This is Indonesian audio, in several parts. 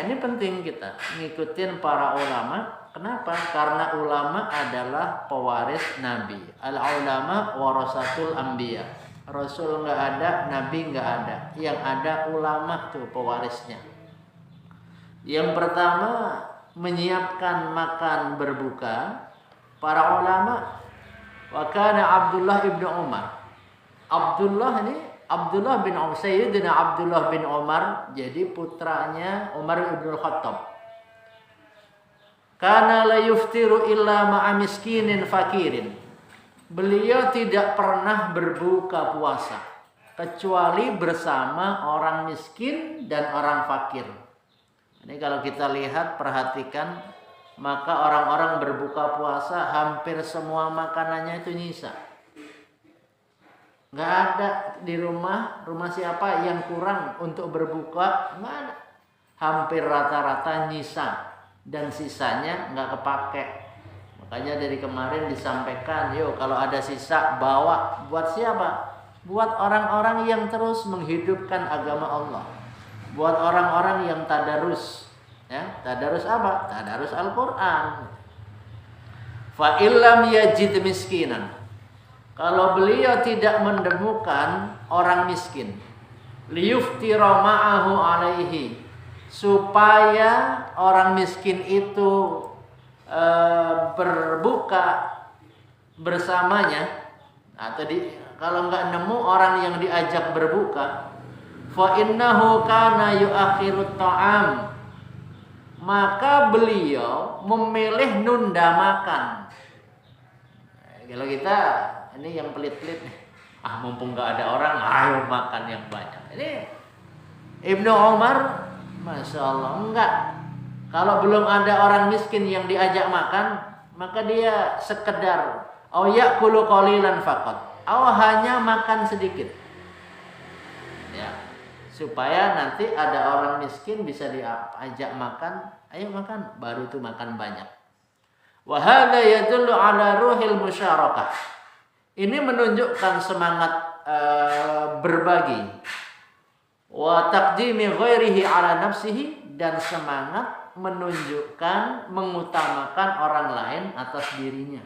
ini penting kita ngikutin para ulama. Kenapa? Karena ulama adalah pewaris Nabi. Al ulama warasatul anbiya. Rasul nggak ada, Nabi nggak ada. Yang ada ulama tuh pewarisnya. Yang pertama menyiapkan makan berbuka para ulama. Wa kana Abdullah ibnu Umar. Abdullah bin Umar, Sayyidina Abdullah bin Umar, jadi putranya Umar ibn Khattab. Kana la yuftiru illa ma'a miskinin fakirin. Beliau tidak pernah berbuka puasa kecuali bersama orang miskin dan orang fakir. Ini kalau kita lihat, perhatikan, maka orang-orang berbuka puasa hampir semua makanannya itu nyisa. Nggak ada di rumah siapa yang kurang untuk berbuka, nggak ada. Hampir rata-rata nyisa dan sisanya nggak kepake. Makanya dari kemarin disampaikan, yuk kalau ada sisa bawa. Buat siapa? Buat orang-orang yang terus menghidupkan agama Allah. Buat orang-orang yang tadarus. Ya, tadarus apa? Tadarus Al-Quran. Fa illam yajid miskinan. Kalau beliau tidak menemukan orang miskin, liyuftira ma'ahu alaihi, supaya orang miskin itu berbuka bersamanya. Atau kalau nggak nemu orang yang diajak berbuka, fa innahu kana yu'akhirut ta'am, maka beliau memilih nunda makan. Kalau kita ini yang pelit-pelit nih, mumpung nggak ada orang, ayo makan yang banyak. Ini Ibnu Umar, masya Allah, enggak. Kalau belum ada orang miskin yang diajak makan, maka dia sekedar ya'kulu qalilan faqat, hanya makan sedikit, ya, supaya nanti ada orang miskin bisa diajak makan, ayo makan, baru tuh makan banyak. Wa hadza yadullu ala ruhil musyarakah. Ini menunjukkan semangat berbagi. Wa taqdimi ghairihi ala nafsihi, dan semangat menunjukkan mengutamakan orang lain atas dirinya.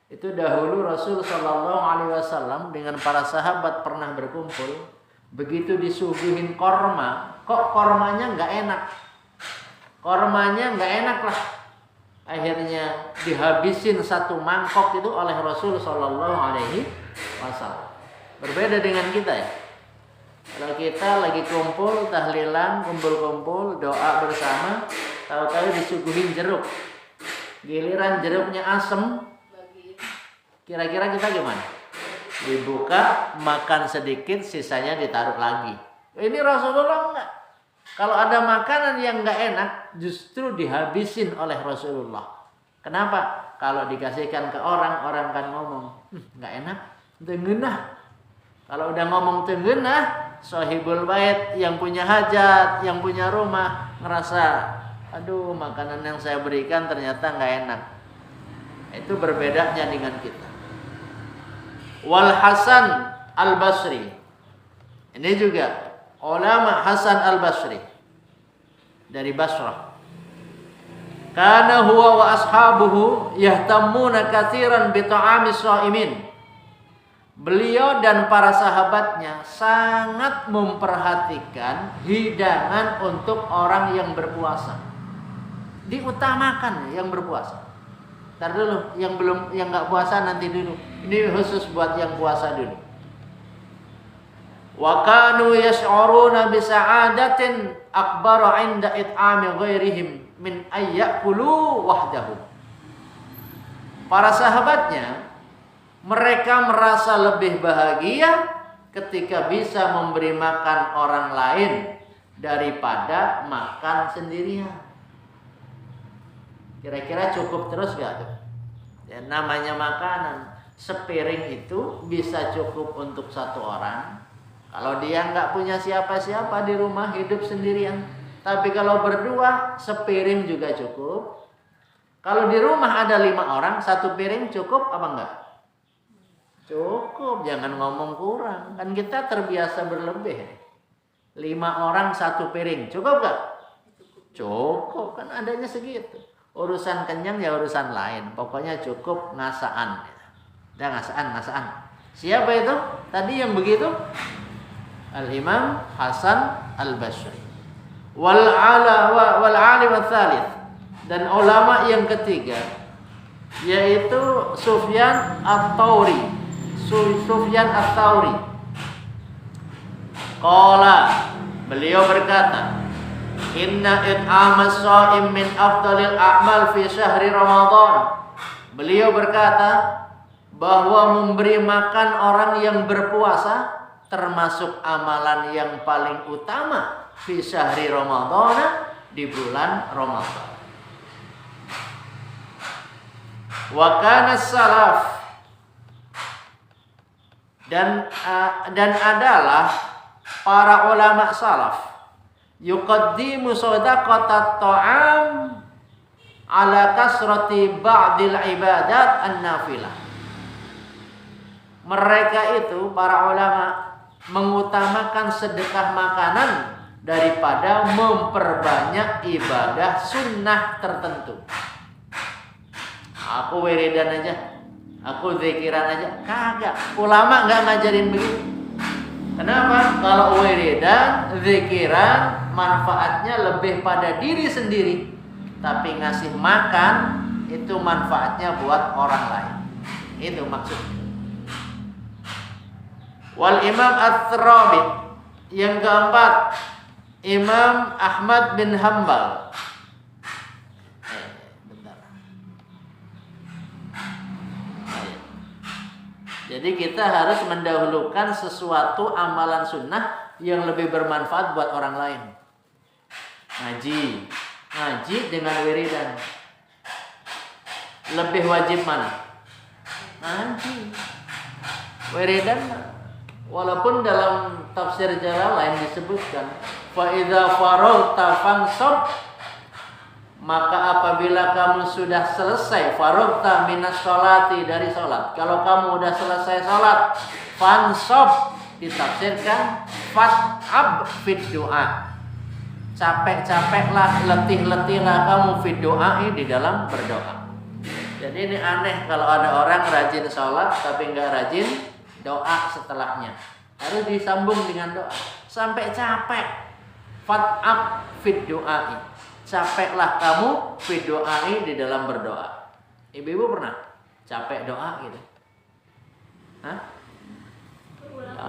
Itu dahulu Rasul sallallahu alaihi wasallam dengan para sahabat pernah berkumpul, begitu disuguhin korma, kok kormanya nggak enak. Kormanya nggak enak lah. Akhirnya dihabisin satu mangkok itu oleh Rasul sallallahu alaihi wasallam. Berbeda dengan kita ya. Kalau kita lagi kumpul, tahlilan, kumpul-kumpul, doa bersama, tahu-tahu disuguhin jeruk. Giliran jeruknya asem, kira-kira kita gimana? Dibuka, makan sedikit, sisanya ditaruh lagi. Ini Rasulullah enggak. Kalau ada makanan yang enggak enak, justru dihabisin oleh Rasulullah. Kenapa? Kalau dikasihkan ke orang, orang kan ngomong, enggak enak, tengenah. Kalau udah ngomong tengenah, sahibul bait yang punya hajat, yang punya rumah, ngerasa, aduh makanan yang saya berikan ternyata enggak enak. Itu berbedanya dengan kita. Wal Hasan Al-Basri. Ini juga ulama Hasan Al-Basri dari Basrah. Kana huwa wa ashabuhu yahtammuna katsiran bi ta'amis shaimin. Beliau dan para sahabatnya sangat memperhatikan hidangan untuk orang yang berpuasa. Diutamakan yang berpuasa. Ntar dulu, yang nggak puasa nanti dulu. Ini khusus buat yang puasa dulu. Wa kanu yash'uruna bi sa'adatin akbara 'inda it'ami ghairihim min ayyakulu wahdahu. Para sahabatnya, mereka merasa lebih bahagia ketika bisa memberi makan orang lain daripada makan sendirian. Kira-kira cukup terus gak tuh? Ya, namanya makanan, sepiring itu bisa cukup untuk satu orang. Kalau dia nggak punya siapa-siapa di rumah, hidup sendirian. Tapi kalau berdua, sepiring juga cukup. Kalau di rumah ada 5 orang, satu piring cukup apa enggak? Cukup, jangan ngomong kurang. Kan kita terbiasa berlebih. 5 orang satu piring, cukup gak? Cukup, kan adanya segitu. Urusan kenyang ya urusan lain. Pokoknya cukup ngasaan. Udah ngasaan. Siapa itu? Tadi yang begitu? Al-Imam Hasan Al-Basri. Wal alim ats-tsalits, dan ulama yang ketiga yaitu Sufyan Ats-Tsauri. Qala, beliau berkata, inna it'amas shaim min afdalil a'mal fi syahri Ramadan. Beliau berkata bahwa memberi makan orang yang berpuasa termasuk amalan yang paling utama fi syahri Ramadan, di bulan Ramadan. Wa kana salaf, dan adalah para ulama salaf yuqaddimu shadaqatat ta'am ala kasrati ba'dil ibadat an-nafilah. Mereka itu para ulama mengutamakan sedekah makanan daripada memperbanyak ibadah sunnah tertentu. Aku wiridan aja, aku zikiran aja, kagak. Ulama nggak ngajarin begitu. Kenapa? Kalau wiridan, zikiran, manfaatnya lebih pada diri sendiri, tapi ngasih makan itu manfaatnya buat orang lain. Itu maksudnya. Wal Imam Ats-Tsarabi, yang keempat, Imam Ahmad bin Hanbal. Jadi kita harus mendahulukan sesuatu amalan sunnah yang lebih bermanfaat buat orang lain. Ngaji dengan wiridan. Lebih wajib mana? Ngaji. Wiridan, walaupun dalam tafsir Jalalain disebutkan, fa idza faraghta fansab, maka apabila kamu sudah selesai, faraghta minas sholati, dari sholat. Kalau kamu udah selesai sholat, fansab ditafsirkan fat'ab fid doa. Capek-capeklah, letih-letihlah kamu fid doa, di dalam berdoa. Jadi ini aneh kalau ada orang rajin sholat tapi nggak rajin doa setelahnya. Harus disambung dengan doa. Sampai capek, fat'ab fid doa. Capeklah kamu fi doai, di dalam berdoa. Ibu-ibu pernah capek doa gitu? Hah?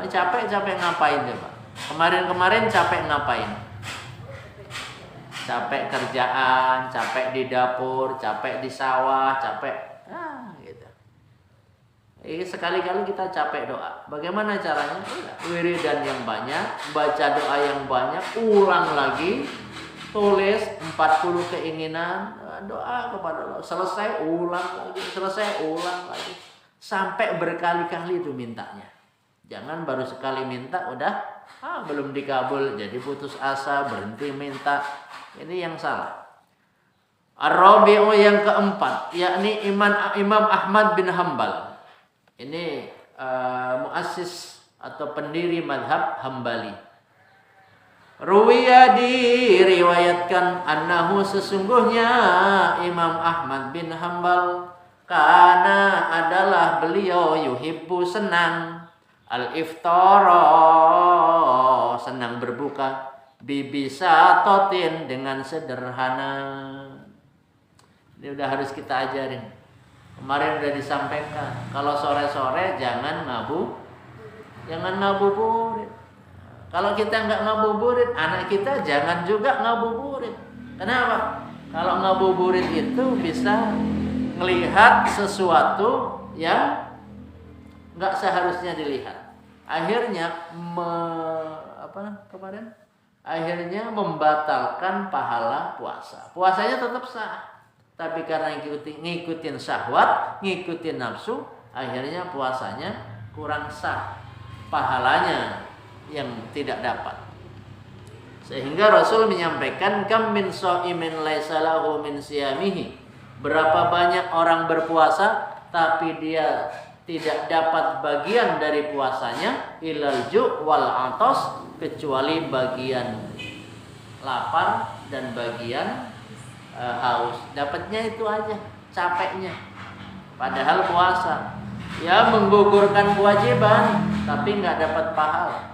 Capek ngapain coba? Kemarin capek ngapain? Capek kerjaan, capek di dapur, capek di sawah, capek gitu. Sekali-kali kita capek doa. Bagaimana caranya? Wiridan yang banyak, baca doa yang banyak, ulang lagi. Tulis 40 keinginan, doa kepada Allah. Selesai, ulang lagi. Sampai berkali-kali itu mintanya. Jangan baru sekali minta, udah belum dikabul, jadi putus asa, berhenti minta. Ini yang salah. Ar-Rabi'u, yang keempat, yakni Imam Ahmad bin Hanbal. Ini muassis atau pendiri madhab Hambali. Ruwiya, diriwayatkan, annahu, sesungguhnya Imam Ahmad bin Hanbal, kana, adalah beliau, yuhibbu, senang, al-iftara, senang berbuka, bibisatotin, dengan sederhana. Ini udah harus kita ajarin. Kemarin udah disampaikan, kalau sore-sore jangan ngabuburit. Kalau kita nggak ngabuburit, anak kita jangan juga ngabuburit. Kenapa? Kalau ngabuburit itu bisa melihat sesuatu yang nggak seharusnya dilihat. Akhirnya Akhirnya membatalkan pahala puasa. Puasanya tetap sah, tapi karena ngikutin syahwat, ngikutin nafsu, akhirnya puasanya kurang sah, pahalanya yang tidak dapat. Sehingga Rasul menyampaikan, kam min shaimin laisa lahu min siyamihi, berapa banyak orang berpuasa tapi dia tidak dapat bagian dari puasanya, ilal ju' wal atos, kecuali bagian lapar dan bagian haus. Dapatnya itu aja, capeknya. Padahal puasa ya menggugurkan kewajiban, tapi nggak dapat pahala.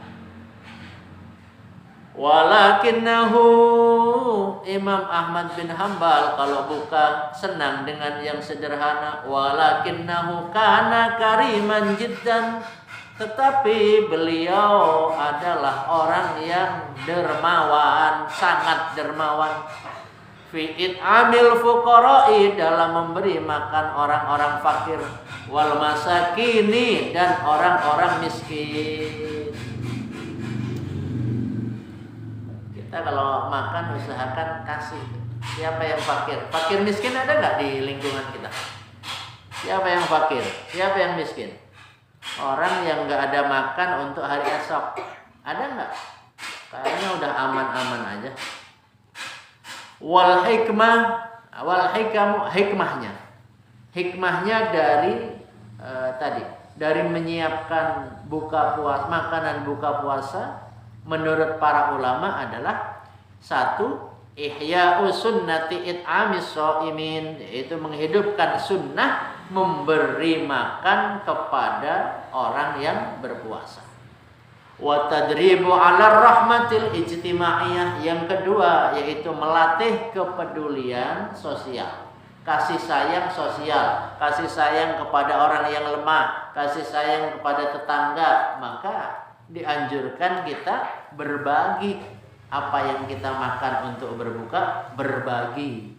Walakinnahu, Imam Ahmad bin Hambal kalau buka senang dengan yang sederhana. Walakinnahu kana kariman jiddan, tetapi beliau adalah orang yang dermawan, sangat dermawan. Fi it'amil fuqara'i, dalam memberi makan orang-orang fakir, wal masakini, dan orang-orang miskin. Kita kalau makan usahakan kasih. Siapa yang fakir? Fakir miskin ada nggak di lingkungan kita? Siapa yang fakir? Siapa yang miskin? Orang yang nggak ada makan untuk hari esok. Ada nggak? Kayaknya udah aman-aman aja. Wal hikmahnya. Hikmahnya dari dari menyiapkan makanan buka puasa menurut para ulama adalah satu, ihya'u sunnati it'amis sha'imin, yaitu menghidupkan sunnah memberi makan kepada orang yang berpuasa. Wa tadribu 'ala rahmatil ijtimaiyah, yang kedua yaitu melatih kepedulian sosial, kasih sayang sosial, kasih sayang kepada orang yang lemah, kasih sayang kepada tetangga. Maka dianjurkan kita berbagi apa yang kita makan untuk berbuka, berbagi.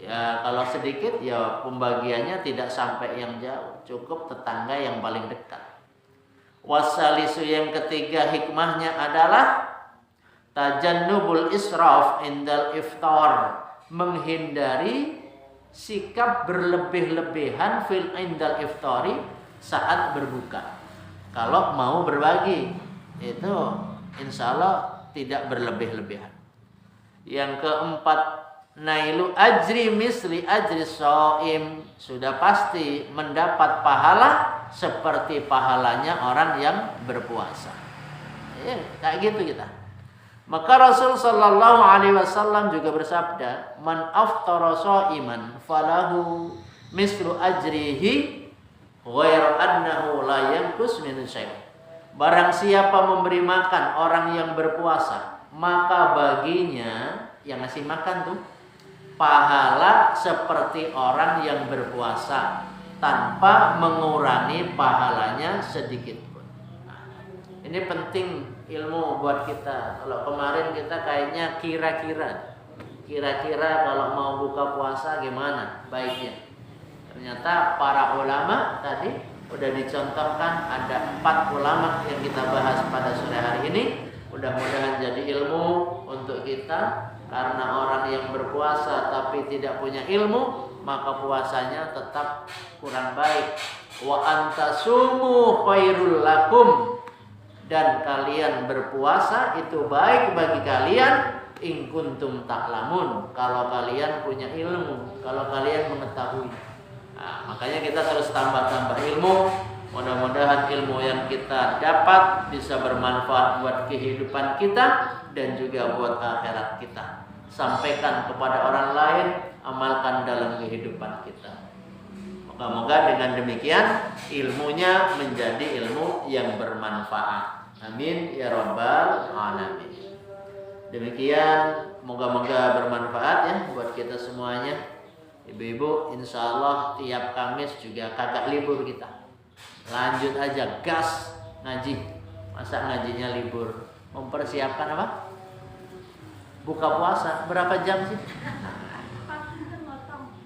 Ya kalau sedikit ya pembagiannya tidak sampai yang jauh, cukup tetangga yang paling dekat. Wasalisu, yang ketiga hikmahnya adalah tajannubul israf indal iftar, menghindari sikap berlebih-lebihan fil indal iftari, saat berbuka. Kalau mau berbagi itu insya Allah tidak berlebih-lebihan. Yang keempat, nailu ajri misli ajri shaim, sudah pasti mendapat pahala seperti pahalanya orang yang berpuasa. Ya, kayak gitu kita. Maka Rasul sallallahu alaihi wasallam juga bersabda, man aftara shaiman falahu mislu ajrihi ghairu annahu la yanqus min syai'. Barang siapa memberi makan orang yang berpuasa, maka baginya yang ngasih makan tuh pahala seperti orang yang berpuasa tanpa mengurangi pahalanya sedikit pun. Nah, ini penting ilmu buat kita. Kalau kemarin kita kayaknya kira-kira kalau mau buka puasa gimana baiknya. Ternyata para ulama tadi udah dicontohkan, ada 4 ulama yang kita bahas pada sore hari ini. Mudah-mudahan jadi ilmu untuk kita, karena orang yang berpuasa tapi tidak punya ilmu, maka puasanya tetap kurang baik. Wa antasumu khairul lakum, dan kalian berpuasa itu baik bagi kalian in kuntum ta'lamun, kalau kalian punya ilmu, kalau kalian mengetahui. Nah, makanya kita terus tambah-tambah ilmu. Mudah-mudahan ilmu yang kita dapat bisa bermanfaat buat kehidupan kita dan juga buat akhirat kita. Sampaikan kepada orang lain, amalkan dalam kehidupan kita. Moga-moga dengan demikian ilmunya menjadi ilmu yang bermanfaat. Amin ya rabbal alamin. Demikian, moga-moga bermanfaat ya buat kita semuanya. Ibu-ibu, insya Allah tiap Kamis juga kagak libur kita. Lanjut aja, gas ngaji. Masa ngajinya libur? Mempersiapkan apa? Buka puasa. Berapa jam sih?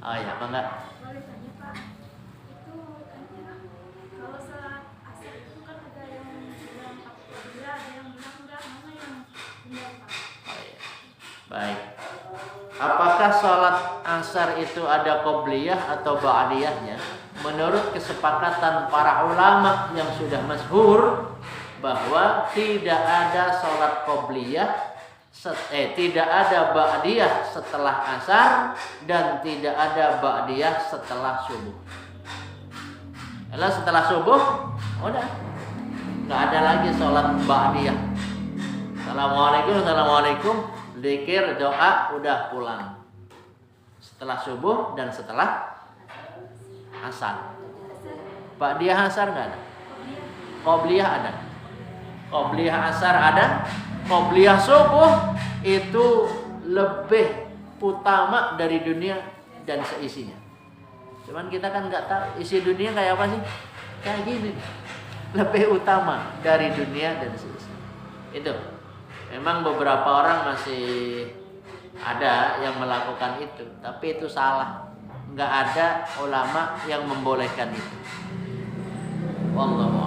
Oh ya, apa enggak? Boleh tanya Pak, itu kalau salat asar itu kan ada yang bilang ada yang bilang enggak, mana yang benar Pak? Oh ya, baik. Apakah sholat asar itu ada qobliyah atau ba'diyahnya? Menurut kesepakatan para ulama yang sudah masyhur bahwa tidak ada sholat qobliyah, tidak ada ba'diyah setelah asar, dan tidak ada ba'diyah setelah subuh. Kalau setelah subuh, udah nggak ada lagi sholat ba'diyah. Assalamualaikum, Zikir, doa, udah pulang. Setelah subuh dan setelah asar. Ba'diyah asar nggak ada. Qobliyah ada. Qobliyah asar ada. Qobliyah subuh itu lebih utama dari dunia dan seisinya. Cuman kita kan nggak tahu isi dunia kayak apa sih. Kayak gini. Lebih utama dari dunia dan seisinya. Itu. Memang beberapa orang masih ada yang melakukan itu, tapi itu salah. Nggak ada ulama yang membolehkan itu. Wallahu